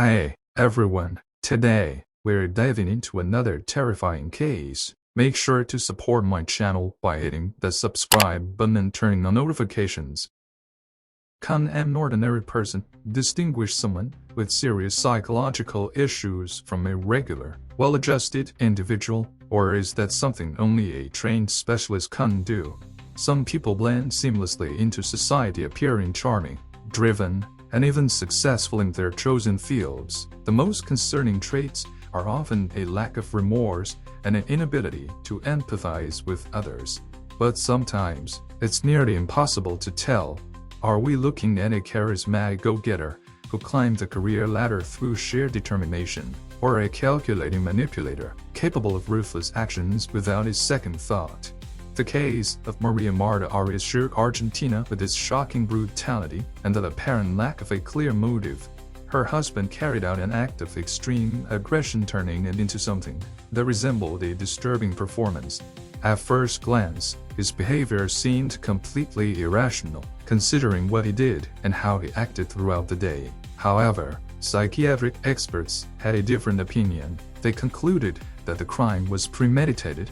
Hey, everyone. Today, we're diving into another terrifying case. Make sure to support my channel by hitting the subscribe button and turning on notifications. Can an ordinary person distinguish someone with serious psychological issues from a regular, well-adjusted individual, or is that something only a trained specialist can do? Some people blend seamlessly into society, appearing charming, driven, and even successful in their chosen fields. The most concerning traits are often a lack of remorse and an inability to empathize with others. But sometimes, it's nearly impossible to tell. Are we looking at a charismatic go-getter who climbed the career ladder through sheer determination, or a calculating manipulator capable of ruthless actions without a second thought? The case of Maria Marta Arias shook Argentina with its shocking brutality and the apparent lack of a clear motive. Her husband carried out an act of extreme aggression, turning it into something that resembled a disturbing performance. At first glance, his behavior seemed completely irrational, considering what he did and how he acted throughout the day. However, psychiatric experts had a different opinion. They concluded that the crime was premeditated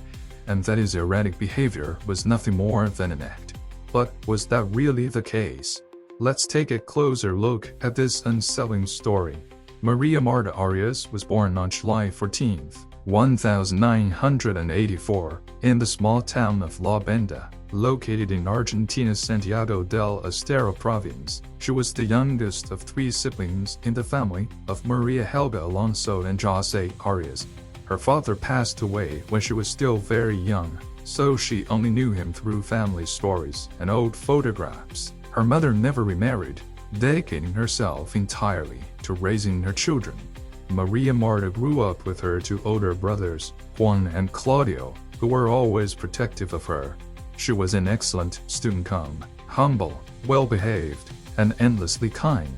and that his erratic behavior was nothing more than an act. But was that really the case? Let's take a closer look at this unsettling story. Maria Marta Arias was born on July 14, 1984, in the small town of La Benda, located in Argentina's Santiago del Estero province. She was the youngest of three siblings in the family of Maria Helga Alonso and Jose Arias. Her father passed away when she was still very young, so she only knew him through family stories and old photographs. Her mother never remarried, dedicating herself entirely to raising her children. Maria Marta grew up with her two older brothers, Juan and Claudio, who were always protective of her. She was an excellent student, humble, well-behaved, and endlessly kind.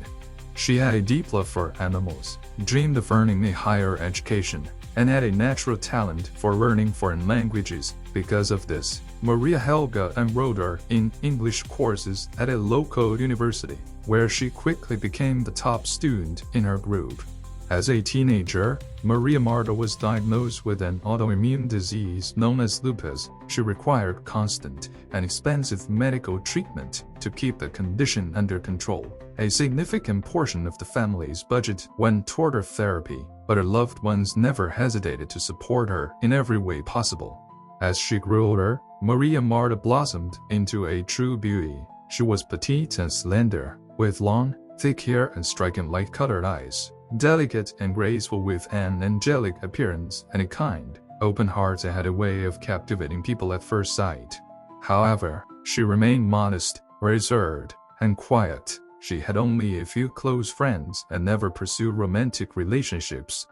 She had a deep love for animals, dreamed of earning a higher education, and had a natural talent for learning foreign languages. Because of this, Maria Helga enrolled her in English courses at a local university, where she quickly became the top student in her group. As a teenager, Maria Marta was diagnosed with an autoimmune disease known as lupus. She required constant and expensive medical treatment to keep the condition under control. A significant portion of the family's budget went toward her therapy, but her loved ones never hesitated to support her in every way possible. As she grew older, Maria Marta blossomed into a true beauty. She was petite and slender, with long, thick hair and striking light-colored eyes. Delicate and graceful, with an angelic appearance and a kind, open heart that had a way of captivating people at first sight. However, she remained modest, reserved, and quiet. She had only a few close friends and never pursued romantic relationships.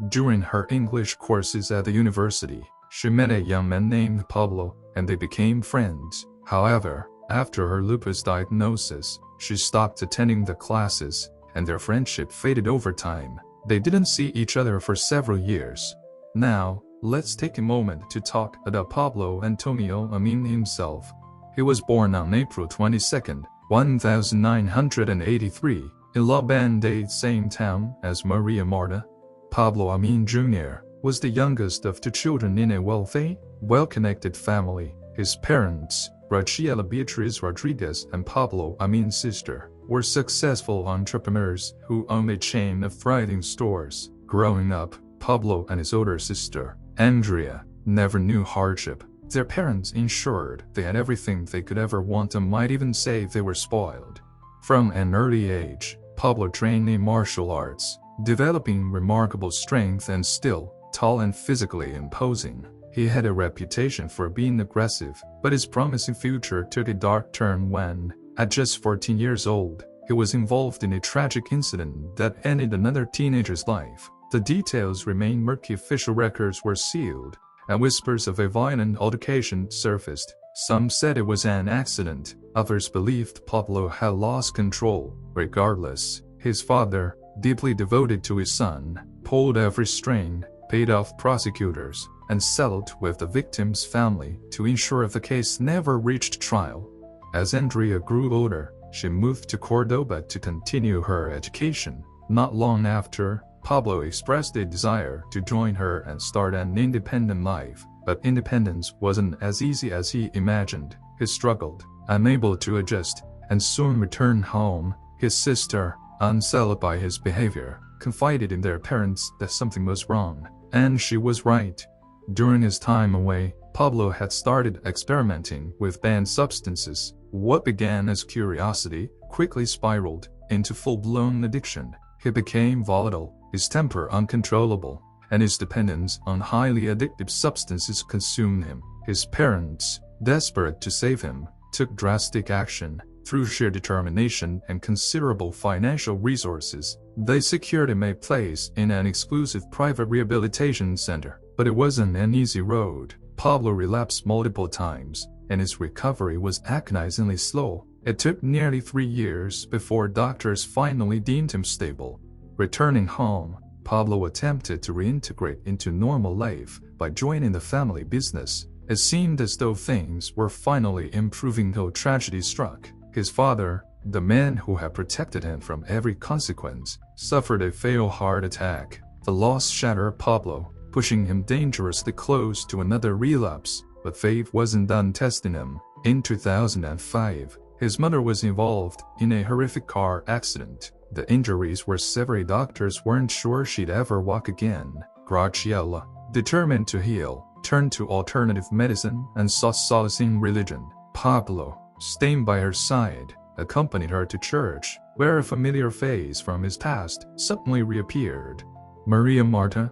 During her English courses at the university, she met a young man named Pablo, and they became friends. However, after her lupus diagnosis, she stopped attending the classes, and their friendship faded over time. They didn't see each other for several years. Now, let's take a moment to talk about Pablo Antonio Amin himself. He was born on April 22, 1983, in La Banda, same town as Maria Marta. Pablo Amin Jr. was the youngest of two children in a wealthy, well-connected family. His parents, Rachiela Beatriz Rodriguez and Pablo Amin's sister, were successful entrepreneurs who owned a chain of thriving stores. Growing up, Pablo and his older sister, Andrea, never knew hardship. Their parents ensured they had everything they could ever want and might even say they were spoiled. From an early age, Pablo trained in martial arts, developing remarkable strength and still tall and physically imposing. He had a reputation for being aggressive, but his promising future took a dark turn when, at just 14 years old, he was involved in a tragic incident that ended another teenager's life. The details remain murky. Official records were sealed, and whispers of a violent altercation surfaced. Some said it was an accident, others believed Pablo had lost control. Regardless, his father, deeply devoted to his son, pulled every string, paid off prosecutors, and settled with the victim's family to ensure the case never reached trial. As Andrea grew older, she moved to Cordoba to continue her education. Not long after, Pablo expressed a desire to join her and start an independent life, but independence wasn't as easy as he imagined. He struggled, unable to adjust, and soon returned home. His sister, unsettled by his behavior, confided in their parents that something was wrong, and she was right. During his time away, Pablo had started experimenting with banned substances. What began as curiosity quickly spiraled into full-blown addiction. He became volatile, his temper uncontrollable, and his dependence on highly addictive substances consumed him. His parents, desperate to save him, took drastic action. Through sheer determination and considerable financial resources, they secured him a place in an exclusive private rehabilitation center. But it wasn't an easy road. Pablo relapsed multiple times, and his recovery was agonizingly slow. It took nearly 3 years before doctors finally deemed him stable. Returning home, Pablo attempted to reintegrate into normal life by joining the family business. It seemed as though things were finally improving till tragedy struck. His father, the man who had protected him from every consequence, suffered a fatal heart attack. The loss shattered Pablo, pushing him dangerously close to another relapse. But fate wasn't done testing him. In 2005, his mother was involved in a horrific car accident. The injuries were severe. Doctors weren't sure she'd ever walk again. Graciela, determined to heal, turned to alternative medicine and sought solace in religion. Pablo, staying by her side, accompanied her to church, where a familiar face from his past suddenly reappeared. Maria Marta.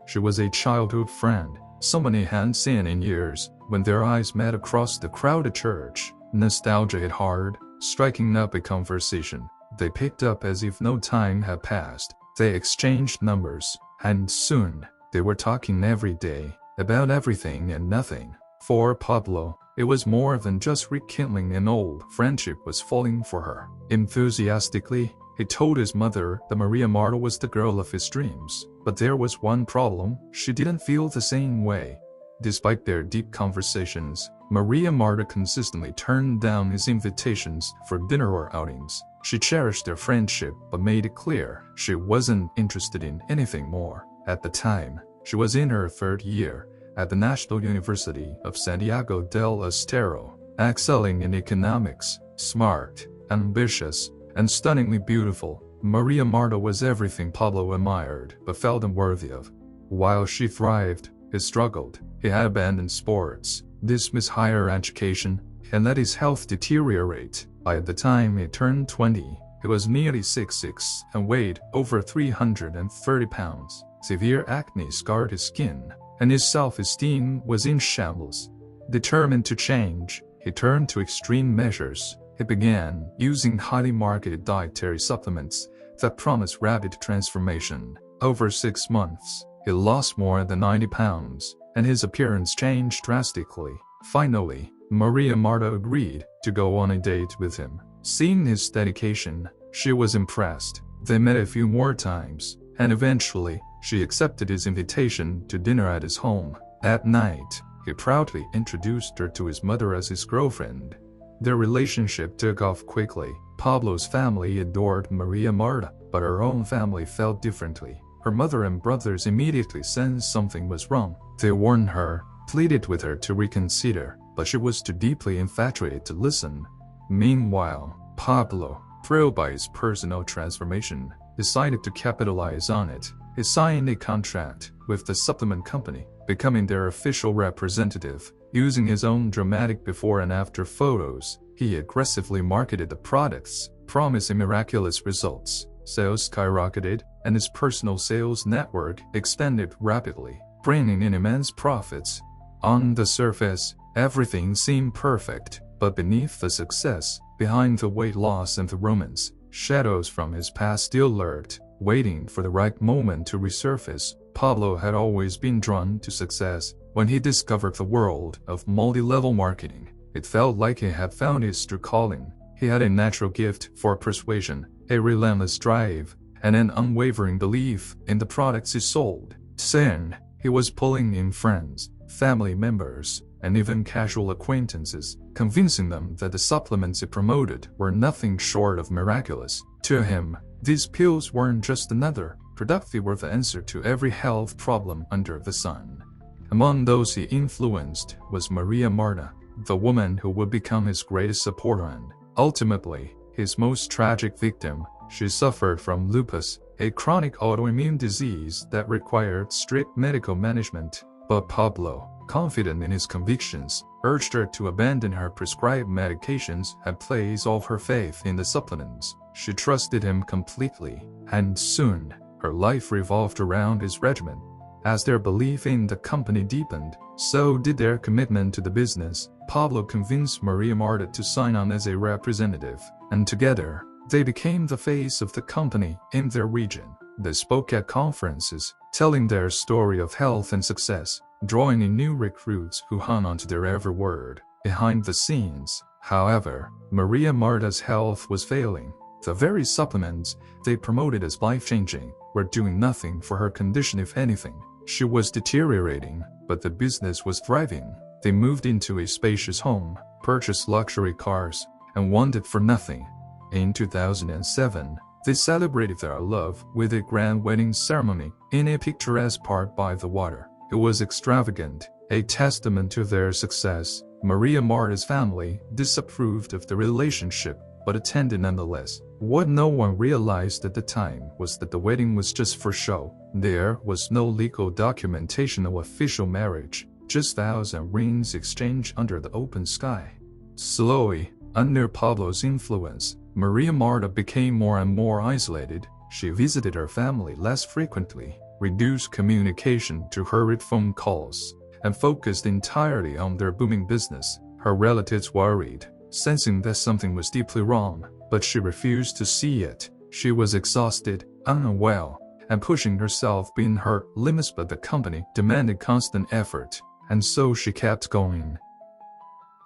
She was a childhood friend, someone he hadn't seen in years. When their eyes met across the crowded church, nostalgia hit hard, striking up a conversation. They picked up as if no time had passed. They exchanged numbers, and soon, they were talking every day, about everything and nothing. For Pablo, it was more than just rekindling an old friendship was falling for her. Enthusiastically, he told his mother that Maria Marta was the girl of his dreams. But there was one problem: she didn't feel the same way. Despite their deep conversations, Maria Marta consistently turned down his invitations for dinner or outings. She cherished their friendship but made it clear she wasn't interested in anything more. At the time, she was in her 3rd year at the National University of Santiago del Estero, excelling in economics. Smart, ambitious, and stunningly beautiful, Maria Marta was everything Pablo admired but felt unworthy of. While she thrived, he struggled. He had abandoned sports, dismissed higher education, and let his health deteriorate. By the time he turned 20, he was nearly 6'6" and weighed over 330 pounds. Severe acne scarred his skin, and his self-esteem was in shambles. Determined to change, he turned to extreme measures. He began using highly marketed dietary supplements that promised rapid transformation. Over 6 months, he lost more than 90 pounds, and his appearance changed drastically. Finally, Maria Marta agreed to go on a date with him. Seeing his dedication, she was impressed. They met a few more times, and eventually, she accepted his invitation to dinner at his home. At night, he proudly introduced her to his mother as his girlfriend. Their relationship took off quickly. Pablo's family adored Maria Marta, but her own family felt differently. Her mother and brothers immediately sensed something was wrong. They warned her, pleaded with her to reconsider, but she was too deeply infatuated to listen. Meanwhile, Pablo, thrilled by his personal transformation, decided to capitalize on it. He signed a contract with the supplement company, becoming their official representative. Using his own dramatic before and after photos, he aggressively marketed the products, promising miraculous results. Sales skyrocketed, and his personal sales network expanded rapidly, bringing in immense profits. On the surface, everything seemed perfect, but beneath the success, behind the weight loss and the romance, shadows from his past still lurked, waiting for the right moment to resurface. Pablo had always been drawn to success. When he discovered the world of multi-level marketing, it felt like he had found his true calling. He had a natural gift for persuasion, a relentless drive, and an unwavering belief in the products he sold. Soon, he was pulling in friends, family members, and even casual acquaintances, convincing them that the supplements he promoted were nothing short of miraculous. To him, these pills weren't just another product, they were the answer to every health problem under the sun. Among those he influenced was Maria Marta, the woman who would become his greatest supporter and, ultimately, his most tragic victim. She suffered from lupus, a chronic autoimmune disease that required strict medical management, but Pablo, confident in his convictions, urged her to abandon her prescribed medications and place all her faith in the supplements. She trusted him completely, and soon, her life revolved around his regimen. As their belief in the company deepened, so did their commitment to the business. Pablo convinced Maria Marta to sign on as a representative, and together, they became the face of the company in their region. They spoke at conferences, telling their story of health and success, drawing in new recruits who hung onto their every word. Behind the scenes, however, Maria Marta's health was failing. The very supplements they promoted as life-changing were doing nothing for her condition. If anything, she was deteriorating, but the business was thriving. They moved into a spacious home, purchased luxury cars, and wanted for nothing. In 2007, they celebrated their love with a grand wedding ceremony in a picturesque park by the water. It was extravagant, a testament to their success. Maria Marta's family disapproved of the relationship, but attended nonetheless. What no one realized at the time was that the wedding was just for show. There was no legal documentation of official marriage, just vows and rings exchanged under the open sky. Slowly, under Pablo's influence, Maria Marta became more and more isolated. She visited her family less frequently, reduced communication to hurried phone calls, and focused entirely on their booming business. Her relatives worried, sensing that something was deeply wrong, but she refused to see it. She was exhausted, unwell, and pushing herself beyond her limits, but the company demanded constant effort, and so she kept going.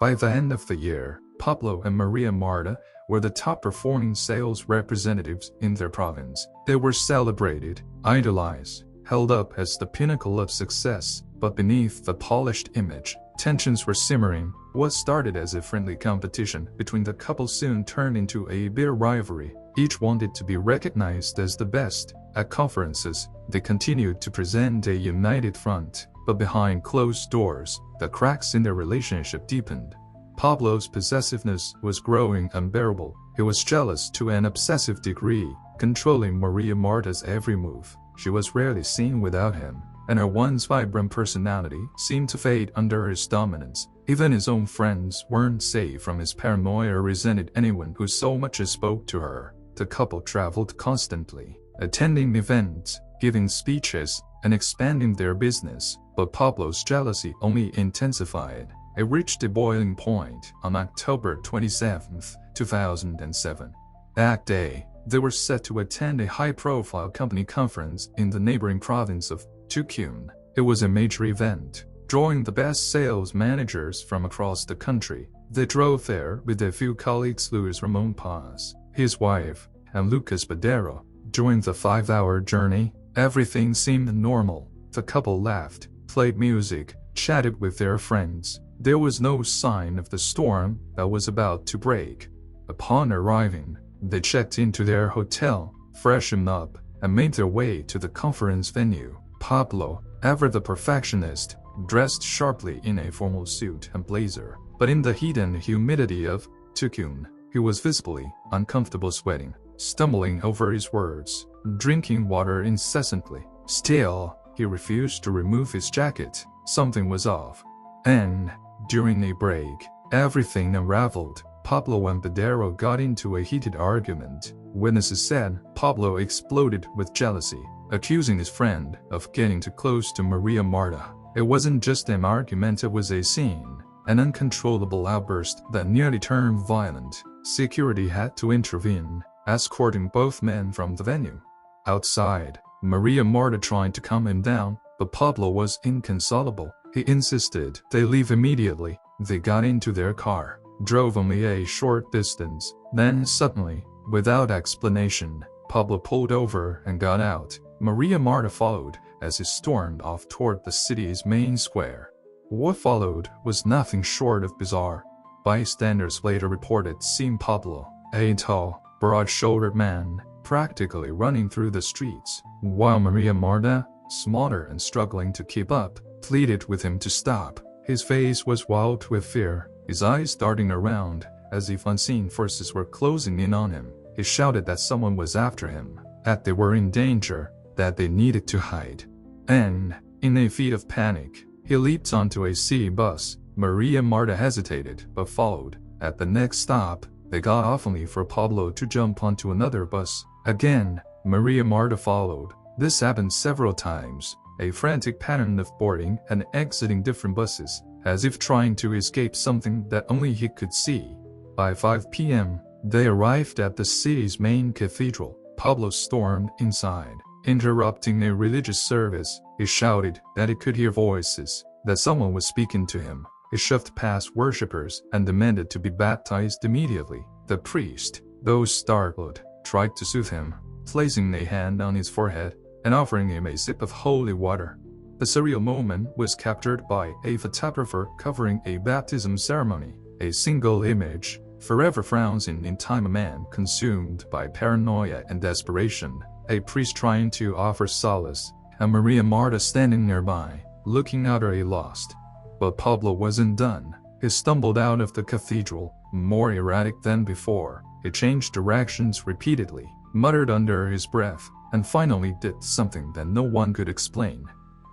By the end of the year, Pablo and Maria Marta were the top-performing sales representatives in their province. They were celebrated, idolized, held up as the pinnacle of success, but beneath the polished image, tensions were simmering. What started as a friendly competition between the couple soon turned into a bitter rivalry. Each wanted to be recognized as the best. At conferences, they continued to present a united front, but behind closed doors, the cracks in their relationship deepened. Pablo's possessiveness was growing unbearable. He was jealous to an obsessive degree, controlling Maria Marta's every move. She was rarely seen without him, and her once vibrant personality seemed to fade under his dominance. Even his own friends weren't safe from his paranoia or resented anyone who so much as spoke to her. The couple traveled constantly, attending events, giving speeches, and expanding their business, but Pablo's jealousy only intensified. It reached a boiling point on October 27, 2007. That day, they were set to attend a high-profile company conference in the neighboring province of Tucumán. It was a major event, drawing the best sales managers from across the country. They drove there with a few colleagues. Luis Ramon Paz, his wife, and Lucas Badero. During the 5-hour journey, everything seemed normal. The couple laughed, played music, chatted with their friends. There was no sign of the storm that was about to break. Upon arriving, they checked into their hotel, freshened up, and made their way to the conference venue. Pablo, ever the perfectionist, dressed sharply in a formal suit and blazer, but in the heat and humidity of Tucumán, he was visibly uncomfortable, sweating, stumbling over his words, drinking water incessantly. Still, he refused to remove his jacket. Something was off. And, during a break, everything unraveled. Pablo and Badero got into a heated argument. Witnesses said Pablo exploded with jealousy, accusing his friend of getting too close to Maria Marta. It wasn't just an argument, it was a scene, an uncontrollable outburst that nearly turned violent. Security had to intervene, escorting both men from the venue. Outside, Maria Marta tried to calm him down, but Pablo was inconsolable. He insisted they leave immediately. They got into their car, drove only a short distance. Then suddenly, without explanation, Pablo pulled over and got out. Maria Marta followed as he stormed off toward the city's main square. What followed was nothing short of bizarre. Bystanders later reported seeing Pablo, a tall, broad-shouldered man, practically running through the streets, while Maria Marta, smaller and struggling to keep up, pleaded with him to stop. His face was wild with fear, his eyes darting around, as if unseen forces were closing in on him. He shouted that someone was after him, that they were in danger, that they needed to hide. And, in a fit of panic, he leaped onto a city bus. Maria Marta hesitated, but followed. At the next stop, they got off only for Pablo to jump onto another bus. Again, Maria Marta followed. This happened several times, a frantic pattern of boarding and exiting different buses, as if trying to escape something that only he could see. By 5 p.m., they arrived at the city's main cathedral. Pablo stormed inside. Interrupting a religious service, he shouted that he could hear voices, that someone was speaking to him. He shoved past worshippers and demanded to be baptized immediately. The priest, though startled, tried to soothe him, placing a hand on his forehead and offering him a sip of holy water. The surreal moment was captured by a photographer covering a baptism ceremony. A single image forever frowns in time, a man consumed by paranoia and desperation, a priest trying to offer solace, and Maria Marta standing nearby, looking utterly lost. But Pablo wasn't done. He stumbled out of the cathedral, more erratic than before. He changed directions repeatedly, muttered under his breath, and finally did something that no one could explain.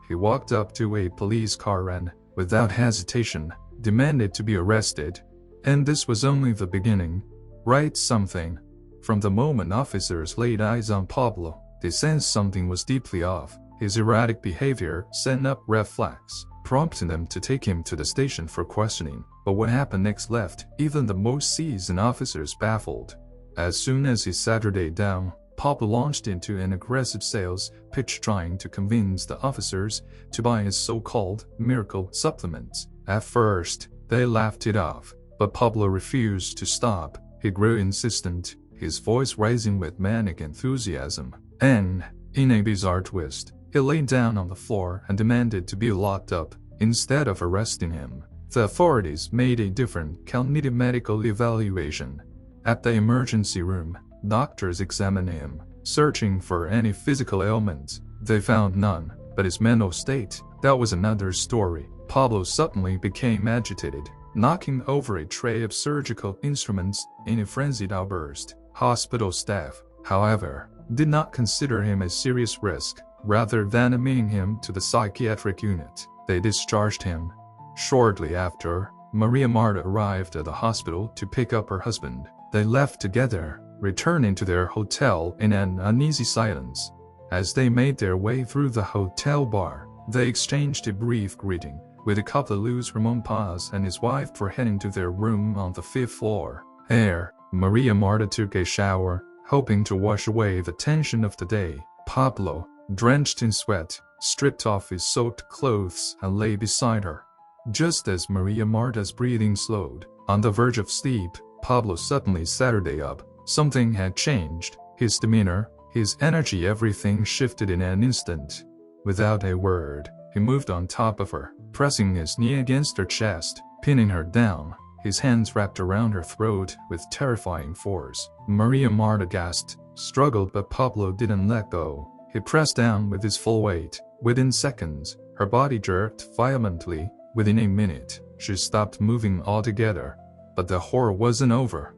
He walked up to a police car and, without hesitation, demanded to be arrested. And this was only the beginning. Write something. From the moment officers laid eyes on Pablo, they sensed something was deeply off. His erratic behavior sent up red flags, prompting them to take him to the station for questioning. But what happened next left even the most seasoned officers baffled. As soon as he Saturday down, Pablo launched into an aggressive sales pitch trying to convince the officers to buy his so-called miracle supplements. At first, they laughed it off, but Pablo refused to stop. He grew insistent, his voice rising with manic enthusiasm. And, in a bizarre twist, he lay down on the floor and demanded to be locked up. Instead of arresting him, the authorities made a different cognitive medical evaluation. At the emergency room, doctors examined him, searching for any physical ailments. They found none, but his mental state, that was another story. Pablo suddenly became agitated, knocking over a tray of surgical instruments in a frenzied outburst. Hospital staff, however, did not consider him a serious risk. Rather than admitting him to the psychiatric unit, they discharged him. Shortly after, Maria Marta arrived at the hospital to pick up her husband. They left together, returning to their hotel in an uneasy silence. As they made their way through the hotel bar, they exchanged a brief greeting. With a couple of loose, Ramon Paz and his wife were heading to their room on the 5th floor. There, Maria Marta took a shower, hoping to wash away the tension of the day. Pablo, drenched in sweat, stripped off his soaked clothes and lay beside her. Just as Maria Marta's breathing slowed, on the verge of sleep, Pablo suddenly sat up. Something had changed. His demeanor, his energy, everything shifted in an instant. Without a word, he moved on top of her, pressing his knee against her chest, pinning her down, his hands wrapped around her throat with terrifying force. Maria Marta gasped, struggled, but Pablo didn't let go. He pressed down with his full weight. Within seconds, her body jerked violently. Within a minute, she stopped moving altogether. But the horror wasn't over.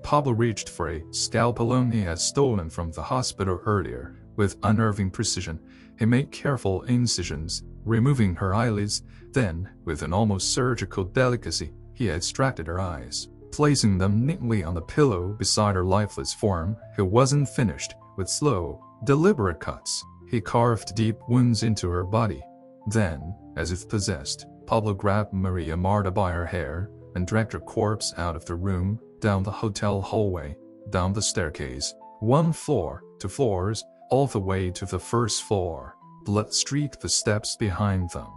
Pablo reached for a scalpel he had stolen from the hospital earlier. With unnerving precision, he made careful incisions, removing her eyelids. Then, with an almost surgical delicacy, he extracted her eyes, placing them neatly on the pillow beside her lifeless form. He wasn't finished. With slow, deliberate cuts, he carved deep wounds into her body. Then, as if possessed, Pablo grabbed Maria Marta by her hair and dragged her corpse out of the room, down the hotel hallway, down the staircase, 1 floor, 2 floors, all the way to the 1st floor. Blood streaked the steps behind them.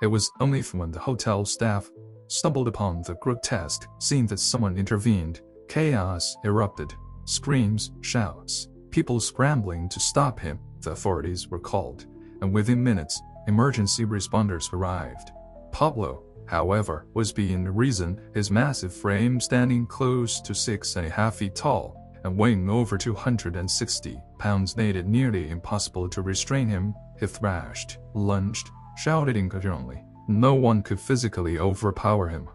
It was only when the hotel staff stumbled upon the grotesque scene that someone intervened. Chaos erupted. Screams, shouts, people scrambling to stop him. The authorities were called, and within minutes, emergency responders arrived. Pablo, however, was beyond reason, his massive frame standing close to 6.5 feet tall and weighing over 260 pounds made it nearly impossible to restrain him. He thrashed, lunged, shouted incoherently. No one could physically overpower him.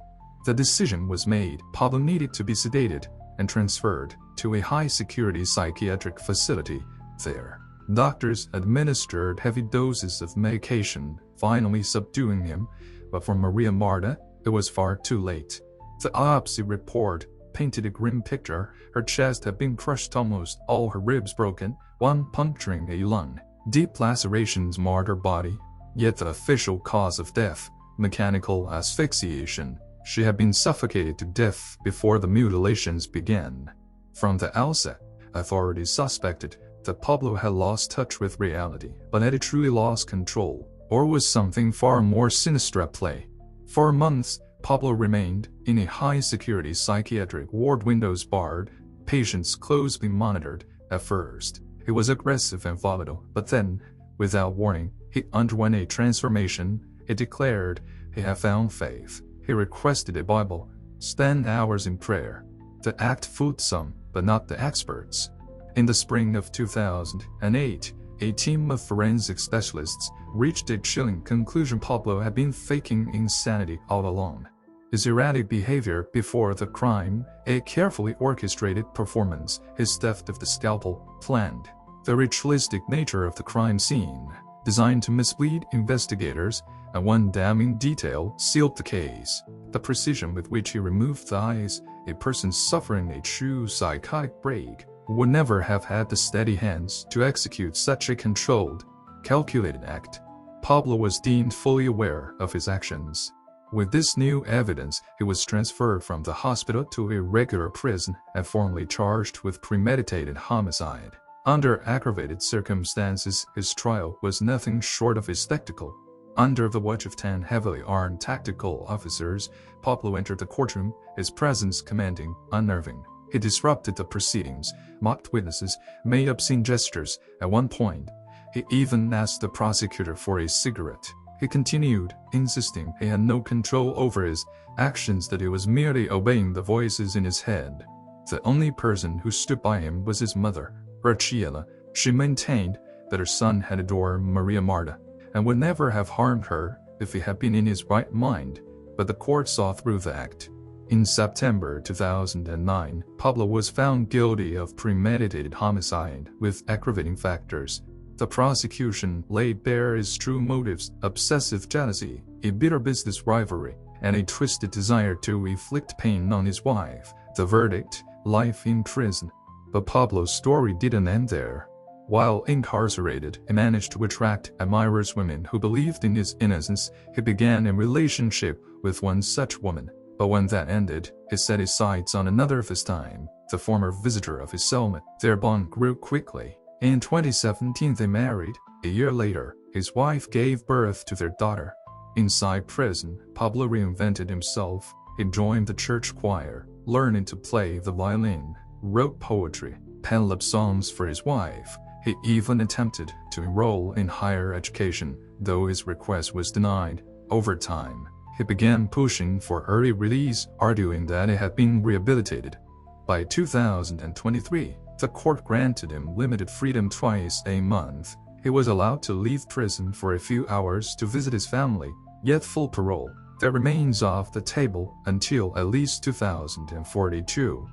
The decision was made. Pablo needed to be sedated and transferred to a high-security psychiatric facility. There, doctors administered heavy doses of medication, finally subduing him, but for Maria Marta, it was far too late. The autopsy report painted a grim picture. Her chest had been crushed, almost all her ribs broken, one puncturing a lung. Deep lacerations marred her body. Yet the official cause of death, mechanical asphyxiation. She had been suffocated to death before the mutilations began. From the outset, authorities suspected that Pablo had lost touch with reality, but had he truly lost control, or was something far more sinister at play? For months, Pablo remained in a high-security psychiatric ward, windows barred, patients closely monitored. At first, he was aggressive and volatile, but then, without warning, he underwent a transformation. He declared he had found faith. He requested a Bible, spent hours in prayer. The act fooled some, but not the experts. In the spring of 2008, a team of forensic specialists reached a chilling conclusion: Pablo had been faking insanity all along. His erratic behavior before the crime, a carefully orchestrated performance, his theft of the scalpel, planned. The ritualistic nature of the crime scene, designed to mislead investigators, and one damning detail sealed the case: the precision with which he removed the eyes. A person suffering a true psychotic break would never have had the steady hands to execute such a controlled, calculated act. Pablo was deemed fully aware of his actions. With this new evidence, he was transferred from the hospital to a regular prison and formally charged with premeditated homicide. Under aggravated circumstances, his trial was nothing short of a spectacle. Under the watch of 10 heavily armed tactical officers, Pablo entered the courtroom, his presence commanding, unnerving. He disrupted the proceedings, mocked witnesses, made obscene gestures. At one point, he even asked the prosecutor for a cigarette. He continued, insisting he had no control over his actions, that he was merely obeying the voices in his head. The only person who stood by him was his mother, Rachiela. She maintained that her son had adored Maria Marta and would never have harmed her if he had been in his right mind, but the court saw through the act. In September 2009, Pablo was found guilty of premeditated homicide with aggravating factors. The prosecution laid bare his true motives: obsessive jealousy, a bitter business rivalry, and a twisted desire to inflict pain on his wife. The verdict: life in prison. But Pablo's story didn't end there. While incarcerated, he managed to attract admirers, women who believed in his innocence. He began a relationship with one such woman. But when that ended, he set his sights on another of his time, the former visitor of his cellmate. Their bond grew quickly. In 2017, they married. A year later, his wife gave birth to their daughter. Inside prison, Pablo reinvented himself. He joined the church choir, learning to play the violin, wrote poetry, penned love songs for his wife. He even attempted to enroll in higher education, though his request was denied. Over time, he began pushing for early release, arguing that he had been rehabilitated. By 2023, the court granted him limited freedom twice a month. He was allowed to leave prison for a few hours to visit his family, yet full parole that remains off the table until at least 2042.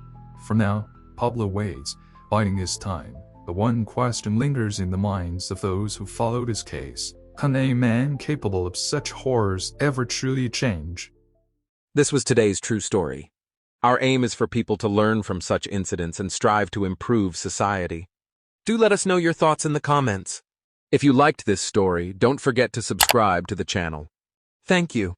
For now, Pablo waits, biding his time. But one question lingers in the minds of those who followed his case: can a man capable of such horrors ever truly change? This was today's true story. Our aim is for people to learn from such incidents and strive to improve society. Do let us know your thoughts in the comments. If you liked this story, don't forget to subscribe to the channel. Thank you.